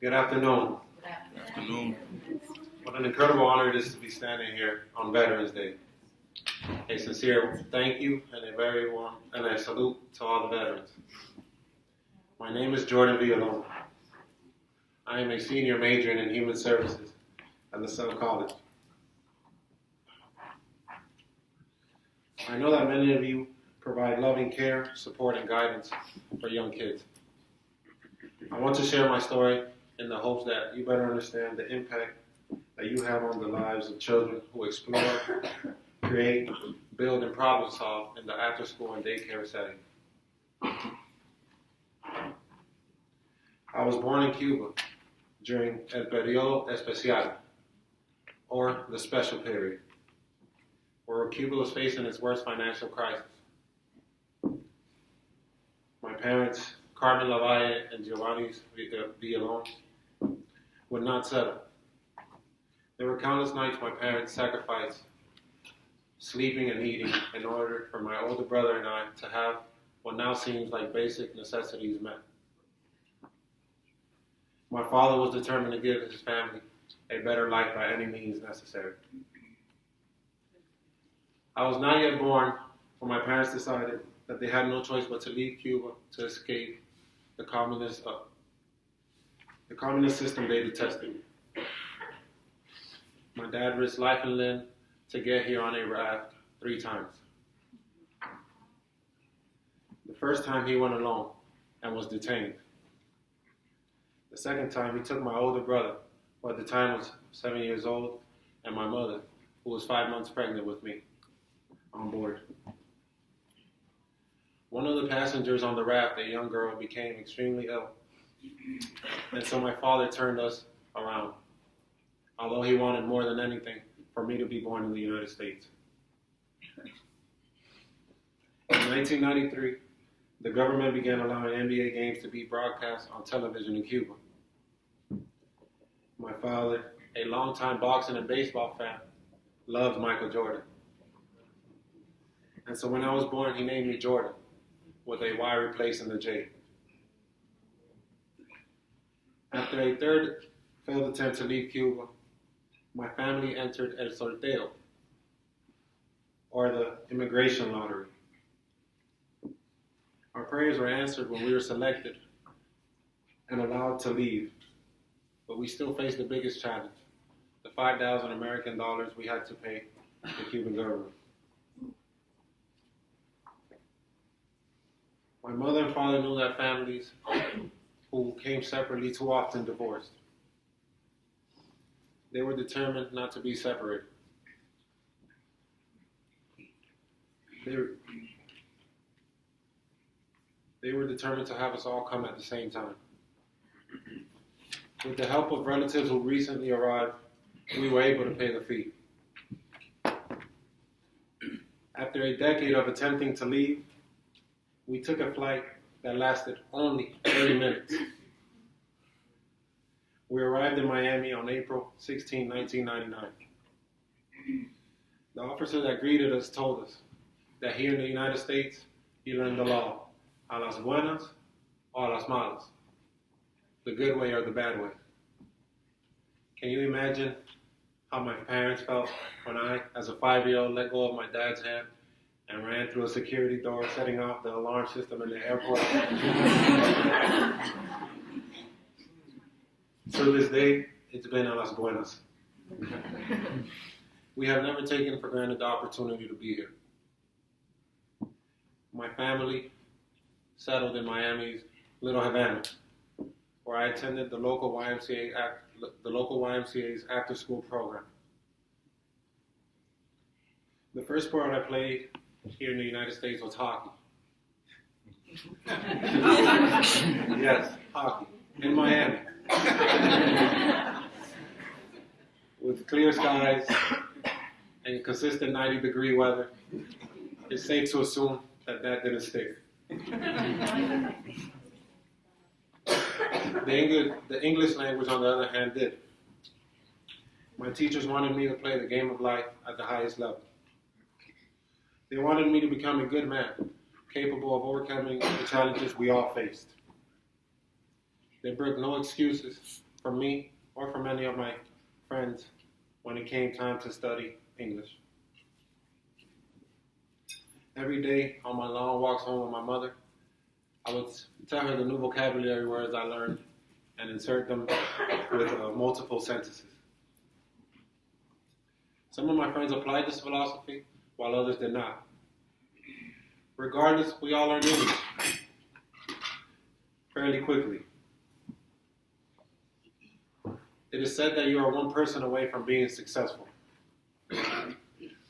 Good afternoon. Good afternoon. What an incredible honor it is to be standing here on Veterans Day. A sincere thank you and a very warm and a salute to all the veterans. My name is Yordan Villain. I am a senior majoring in human services at LaSalle College. I know that many of you provide loving care, support, and guidance for young kids. I want to share my story in the hopes that you better understand the impact that you have on the lives of children who explore, create, build, and problem solve in the after-school and daycare setting. I was born in Cuba during El Periodo Especial, or the special period, where Cuba was facing its worst financial crisis. My parents, Carmen Lavalle and Giovanni Villanon, would not settle. There were countless nights my parents sacrificed sleeping and eating in order for my older brother and I to have what now seems like basic necessities met. My father was determined to give his family a better life by any means necessary. I was not yet born when my parents decided that they had no choice but to leave Cuba to escape the communist system they detested. My dad risked life and limb to get here on a raft 3 times. The first time he went alone and was detained. The second time he took my older brother, who at the time was 7 years old, and my mother, who was 5 months pregnant with me, on board. One of the passengers on the raft, a young girl, became extremely ill, and so my father turned us around, although he wanted more than anything for me to be born in the United States. In 1993, the government began allowing NBA games to be broadcast on television in Cuba. My father, a longtime boxing and baseball fan, loved Michael Jordan. And so when I was born, he named me Jordan, with a Y replacing the J. After a third failed attempt to leave Cuba, my family entered el sorteo, or the immigration lottery. Our prayers were answered when we were selected and allowed to leave, but we still faced the biggest challenge, the 5,000 American dollars we had to pay the Cuban government. My mother and father knew that families who came separately too often divorced. They were determined not to be separated. They were determined to have us all come at the same time. With the help of relatives who recently arrived, we were able to pay the fee. After a decade of attempting to leave, we took a flight that lasted only 30 minutes. We arrived in Miami on April 16, 1999. The officer that greeted us told us that here in the United States, you learn the law, a las buenas o a las malas, the good way or the bad way. Can you imagine how my parents felt when I, as a 5-year-old, let go of my dad's hand and ran through a security door, setting off the alarm system in the airport? To this day, it's been a las buenas. We have never taken for granted the opportunity to be here. My family settled in Miami's Little Havana, where I attended the local YMCA's after-school program. The first sport I played here in the United States was hockey. Yes, hockey, in Miami. With clear skies and consistent 90-degree weather, it's safe to assume that didn't stick. The English language, on the other hand, did. My teachers wanted me to play the game of life at the highest level. They wanted me to become a good man, capable of overcoming the challenges we all faced. They broke no excuses for me or for many of my friends when it came time to study English. Every day on my long walks home with my mother, I would tell her the new vocabulary words I learned and insert them with multiple sentences. Some of my friends applied this philosophy, while others did not. Regardless, we all learned English fairly quickly. It is said that you are one person away from being successful.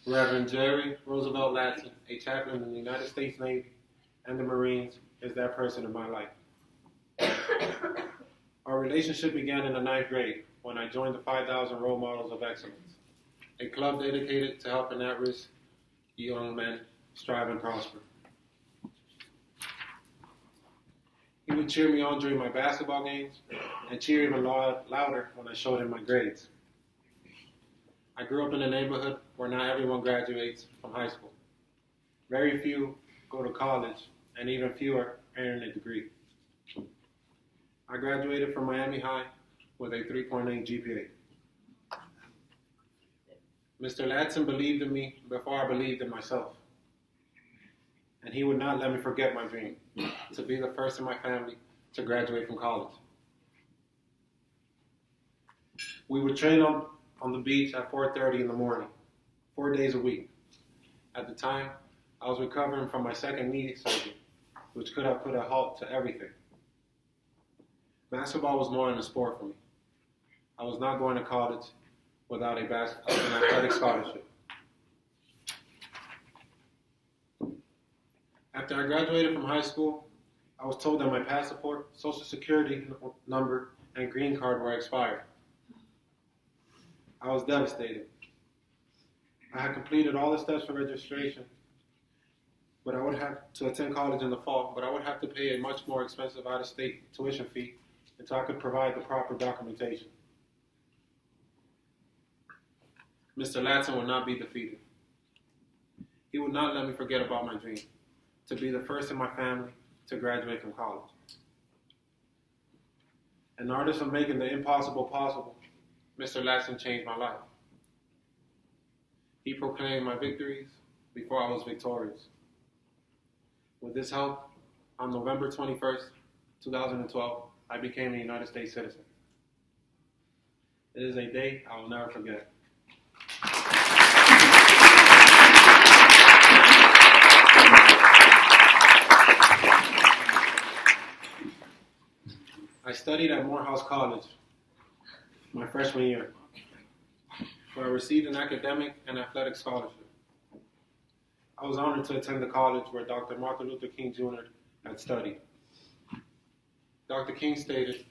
Reverend Jerry Roosevelt Latson, a chaplain in the United States Navy and the Marines, is that person in my life. Our relationship began in the 9th grade when I joined the 5,000 Role Models of Excellence, a club dedicated to helping at-risk young men strive and prosper. He would cheer me on during my basketball games and cheer even louder when I showed him my grades. I grew up in a neighborhood where not everyone graduates from high school. Very few go to college, and even fewer earn a degree. I graduated from Miami High with a 3.8 GPA. Mr. Latson believed in me before I believed in myself. And he would not let me forget my dream, to be the first in my family to graduate from college. We would train on the beach at 4:30 in the morning, 4 days a week. At the time, I was recovering from my second knee surgery, which could have put a halt to everything. Basketball was more than a sport for me. I was not going to college without an athletic scholarship. After I graduated from high school, I was told that my passport, social security number, and green card were expired. I was devastated. I had completed all the steps for registration, but I would have to attend college in the fall, but I would have to pay a much more expensive out-of-state tuition fee until I could provide the proper documentation. Mr. Latson would not be defeated. He would not let me forget about my dream, to be the first in my family to graduate from college. An artist of making the impossible possible, Mr. Latson changed my life. He proclaimed my victories before I was victorious. With his help, on November 21st, 2012, I became a United States citizen. It is a day I will never forget. I studied at Morehouse College my freshman year, where I received an academic and athletic scholarship. I was honored to attend the college where Dr. Martin Luther King Jr. had studied. Dr. King stated,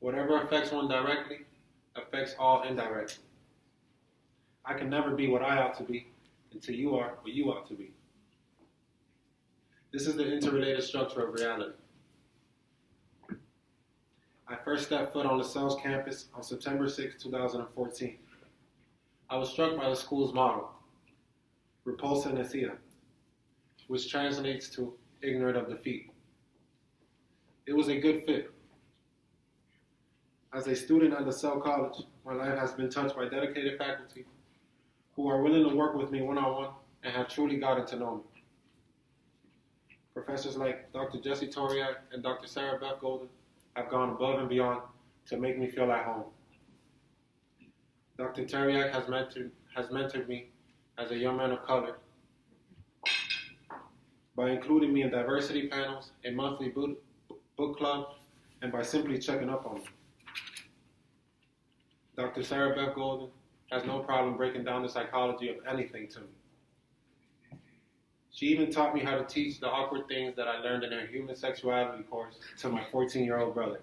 "Whatever affects one directly affects all indirectly. I can never be what I ought to be until you are what you ought to be." This is the interrelated structure of reality. I first stepped foot on LaSalle's campus on September 6, 2014. I was struck by the school's motto, Repulsa Necia, which translates to ignorant of defeat. It was a good fit. As a student at LaSalle College, my life has been touched by dedicated faculty who are willing to work with me one-on-one and have truly gotten to know me. Professors like Dr. Jesse Toriak and Dr. Sarah Beth Golden have gone above and beyond to make me feel at home. Dr. Teriak has mentored me as a young man of color by including me in diversity panels, a monthly book club, and by simply checking up on me. Dr. Sarah Beth Golden has no problem breaking down the psychology of anything to me. She even taught me how to teach the awkward things that I learned in her human sexuality course to my 14-year-old brother.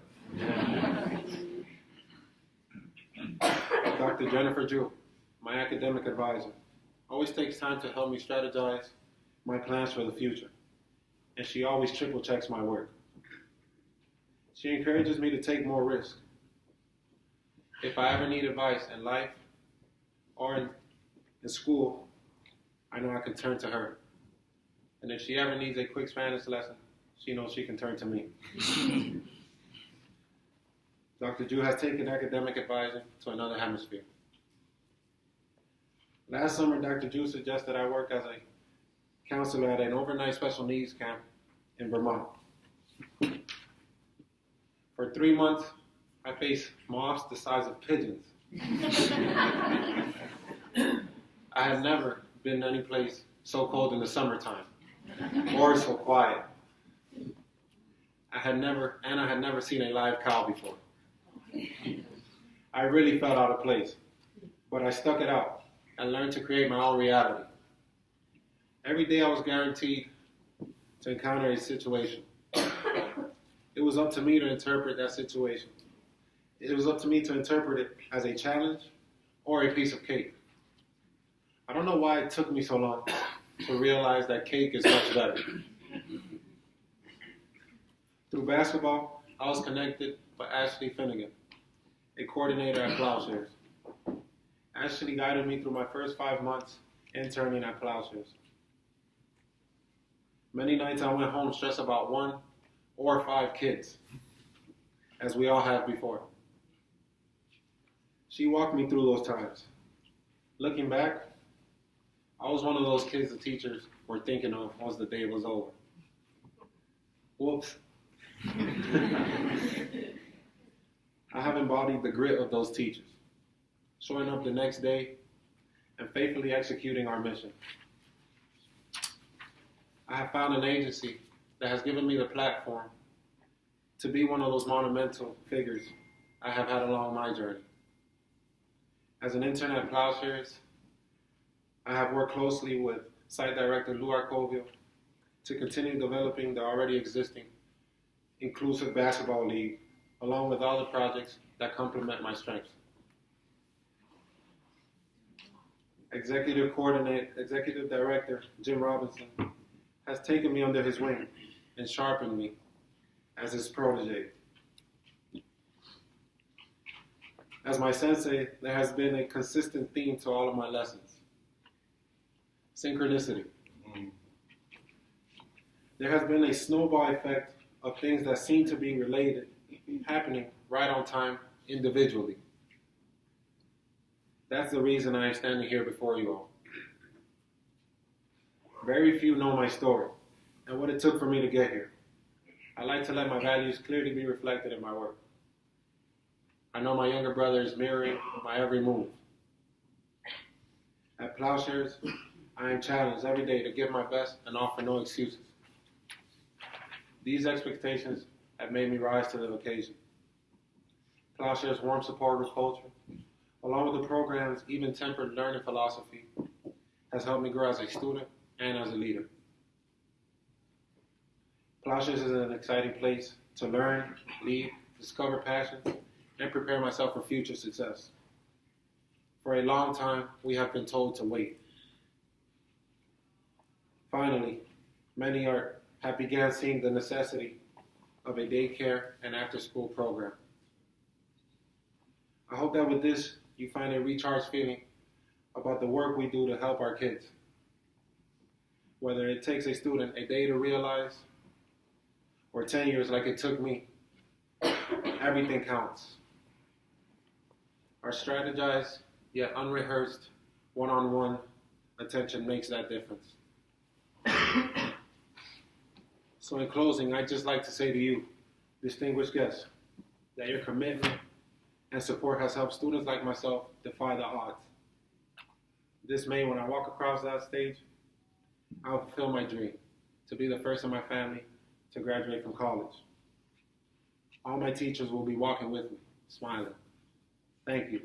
Dr. Jennifer Drew, my academic advisor, always takes time to help me strategize my plans for the future, and she always triple checks my work. She encourages me to take more risk. If I ever need advice in life or in school, I know I can turn to her. And if she ever needs a quick Spanish lesson, she knows she can turn to me. Dr. Drew has taken academic advising to another hemisphere. Last summer, Dr. Drew suggested I work as a counselor at an overnight special needs camp in Vermont. For 3 months, I faced moths the size of pigeons. I had never been any place so cold in the summertime, or so quiet. I had never seen a live cow before. I really felt out of place, but I stuck it out and learned to create my own reality. Every day I was guaranteed to encounter a situation. It was up to me to interpret that situation. It was up to me to interpret it as a challenge or a piece of cake. I don't know why it took me so long to realize that cake is much better. Through basketball, I was connected with Ashley Finnegan, a coordinator at Plowshares. Ashley guided me through my first 5 months interning at Plowshares. Many nights I went home stressed about 1 or 5 kids, as we all have before. She walked me through those times. Looking back, I was one of those kids the teachers were thinking of once the day was over. Whoops. I have embodied the grit of those teachers, showing up the next day and faithfully executing our mission. I have found an agency that has given me the platform to be one of those monumental figures I have had along my journey. As an intern at Plowshares, I have worked closely with site director Lou Arcovio to continue developing the already existing inclusive basketball league, along with other projects that complement my strengths. Executive Director Jim Robinson has taken me under his wing and sharpened me as his protege. As my sensei, there has been a consistent theme to all of my lessons: synchronicity. There has been a snowball effect of things that seem to be related happening right on time individually. That's the reason I am standing here before you all. Very few know my story and what it took for me to get here. I like to let my values clearly be reflected in my work. I know my younger brother is mirroring my every move. At Plowshares, I am challenged every day to give my best and offer no excuses. These expectations have made me rise to the occasion. Plowshares' warm, supportive culture, along with the program's even-tempered learning philosophy, has helped me grow as a student and as a leader. Plowshares is an exciting place to learn, lead, discover passions, and prepare myself for future success. For a long time, we have been told to wait. Finally, many have begun seeing the necessity of a daycare and after-school program. I hope that with this, you find a recharged feeling about the work we do to help our kids. Whether it takes a student a day to realize, or 10 years like it took me, everything counts. Our strategized, yet unrehearsed, one-on-one attention makes that difference. So in closing, I'd just like to say to you, distinguished guests, that your commitment and support has helped students like myself defy the odds. This May, when I walk across that stage, I'll fulfill my dream to be the first in my family to graduate from college. All my teachers will be walking with me, smiling. Thank you.